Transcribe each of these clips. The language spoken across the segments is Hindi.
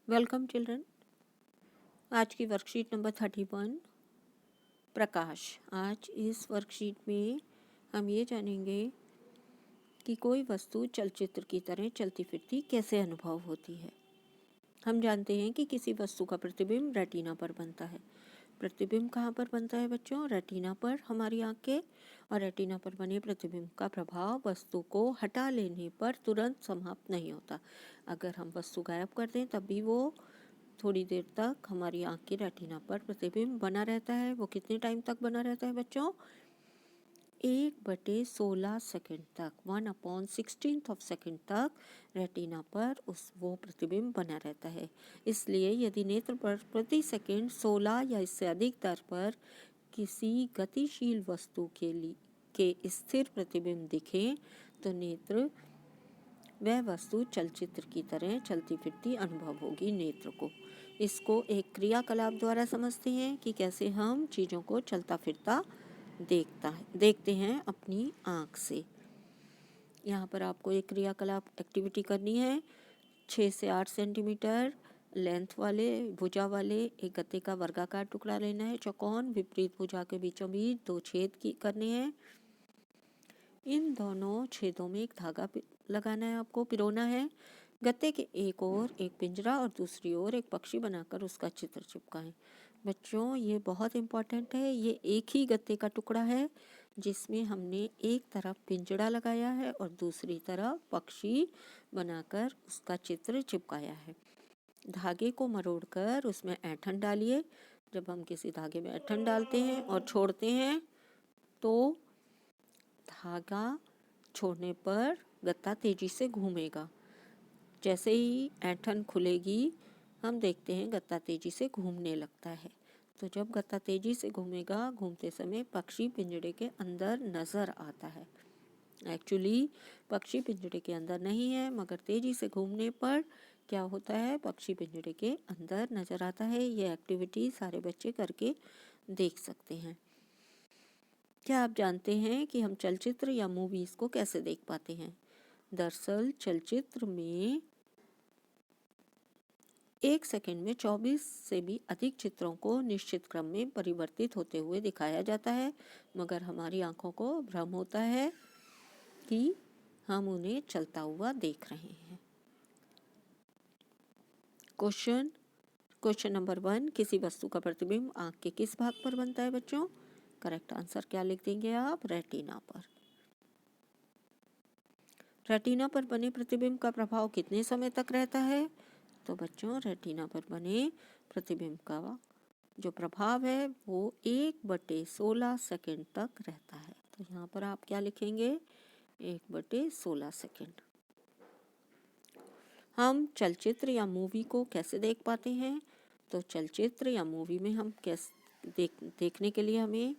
Welcome children. आज की वर्कशीट नंबर 31 प्रकाश। आज इस वर्कशीट में हम ये जानेंगे कि कोई वस्तु चलचित्र की तरह चलती फिरती कैसे अनुभव होती है। हम जानते हैं कि किसी वस्तु का प्रतिबिंब रेटिना पर बनता है। प्रतिबिंब कहाँ पर बनता है बच्चों? रेटिना पर, हमारी आँख के। और रेटिना पर बने प्रतिबिंब का प्रभाव वस्तु को हटा लेने पर तुरंत समाप्त नहीं होता। अगर हम वस्तु गायब कर दें तब भी वो थोड़ी देर तक हमारी आँख की रेटिना पर प्रतिबिंब बना रहता है। वो कितने टाइम तक बना रहता है बच्चों? 1/16 सेकेंड तक, 1/16 ऑफ सेकेंड तक रेटिना पर वो प्रतिबिंब बना रहता है। इसलिए यदि नेत्र पर प्रति सेकेंड 16 या इससे अधिक दर पर किसी गतिशील वस्तु के स्थिर प्रतिबिंब दिखे तो नेत्र वह वस्तु चलचित्र की तरह चलती फिरती अनुभव होगी नेत्र को। इसको एक क्रियाकलाप द्वारा समझते हैं कि कैसे हम चीज़ों को चलता फिरता देखते हैं अपनी आँख से। यहाँ पर आपको एक क्रियाकलाप एक्टिविटी करनी है। 6 से 8 सेंटीमीटर लेंथ वाले भुजा वाले एक गत्ते का वर्गाकार टुकड़ा लेना है, चौकोन। विपरीत भुजा के बीचों बीच 2 छेद करने हैं। इन दोनों छेदों में एक धागा लगाना है, आपको पिरोना है। गत्ते के एक ओर एक पिंजरा और दूसरी ओर एक पक्षी बनाकर उसका चित्र चिपकाएं। बच्चों ये बहुत इम्पोर्टेंट है। ये एक ही गत्ते का टुकड़ा है जिसमें हमने एक तरफ पिंजरा लगाया है और दूसरी तरफ पक्षी बनाकर उसका चित्र चिपकाया है। धागे को मरोड़कर उसमें ऐंठन डालिए। जब हम किसी धागे में ऐंठन डालते हैं और छोड़ते हैं तो धागा छोड़ने पर गत्ता तेजी से घूमेगा। जैसे ही ऐंठन खुलेगी हम देखते हैं गत्ता तेजी से घूमने लगता है। तो जब गत्ता तेजी से घूमेगा, घूमते समय पक्षी पिंजरे के अंदर नज़र आता है। एक्चुअली पक्षी पिंजरे के अंदर नहीं है, मगर तेजी से घूमने पर क्या होता है, पक्षी पिंजरे के अंदर नज़र आता है। ये एक्टिविटी सारे बच्चे करके देख सकते हैं। क्या आप जानते हैं कि हम चलचित्र या मूवीज़ को कैसे देख पाते हैं? दरअसल चलचित्र में 1 सेकंड में 24 से भी अधिक चित्रों को निश्चित क्रम में परिवर्तित होते हुए दिखाया जाता है, मगर हमारी आंखों को भ्रम होता है कि हम उन्हें चलता हुआ देख रहे हैं। क्वेश्चन नंबर 1, किसी वस्तु का प्रतिबिंब आंख के किस भाग पर बनता है बच्चों? करेक्ट आंसर क्या लिख देंगे आप? रेटिना पर। रेटिना पर बने प्रतिबिंब का प्रभाव कितने समय तक रहता है? तो बच्चों रेटिना पर बने प्रतिबिंब का जो प्रभाव है वो 1/16 सेकेंड तक रहता है। तो यहाँ पर आप क्या लिखेंगे? 1/16 सेकेंड। हम चलचित्र या मूवी को कैसे देख पाते हैं? तो चलचित्र या मूवी में हम कैसे देखने के लिए हमें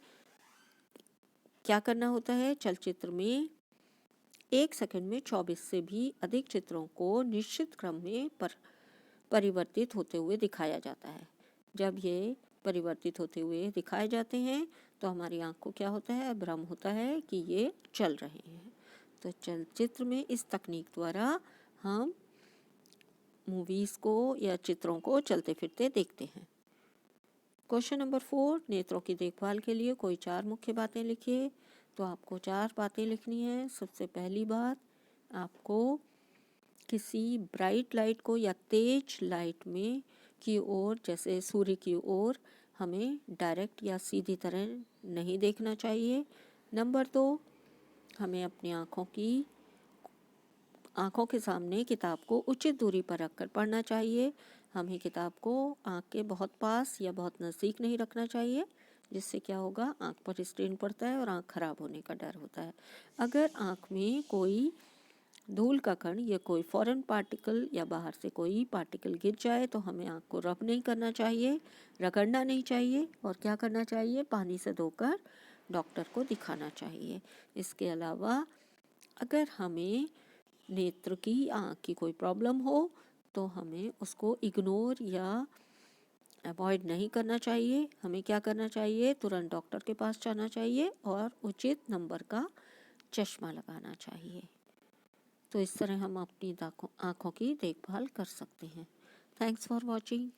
क्या करना होता है? चलचित्र में 1 सेकंड में 24 से भी अधिक चित्रों को निश्चित क्रम में परिवर्तित होते हुए दिखाया जाता है। जब ये परिवर्तित होते हुए दिखाए जाते हैं तो हमारी आँख को क्या होता है? भ्रम होता है कि ये चल रहे हैं। तो चलचित्र में इस तकनीक द्वारा हम मूवीज़ को या चित्रों को चलते फिरते देखते हैं। क्वेश्चन नंबर 4, नेत्रों की देखभाल के लिए कोई 4 मुख्य बातें लिखिए। तो आपको 4 बातें लिखनी है। सबसे पहली बात, आपको किसी ब्राइट लाइट को या तेज लाइट में की ओर, जैसे सूर्य की ओर, हमें डायरेक्ट या सीधी तरह नहीं देखना चाहिए। नंबर 2, हमें अपनी आँखों के सामने किताब को उचित दूरी पर रखकर पढ़ना चाहिए। हमें किताब को आँख के बहुत पास या बहुत नज़दीक नहीं रखना चाहिए, जिससे क्या होगा, आँख पर स्ट्रेन पड़ता है और आँख खराब होने का डर होता है। अगर आँख में कोई धूल का कण या कोई फॉरेन पार्टिकल या बाहर से कोई पार्टिकल गिर जाए तो हमें आँख को रब नहीं करना चाहिए, रगड़ना नहीं चाहिए, और क्या करना चाहिए, पानी से धोकर डॉक्टर को दिखाना चाहिए। इसके अलावा अगर हमें नेत्र की आँख की कोई प्रॉब्लम हो तो हमें उसको इग्नोर या अवॉइड नहीं करना चाहिए। हमें क्या करना चाहिए, तुरंत डॉक्टर के पास जाना चाहिए और उचित नंबर का चश्मा लगाना चाहिए। तो इस तरह हम अपनी आँखों की देखभाल कर सकते हैं। Thanks for watching.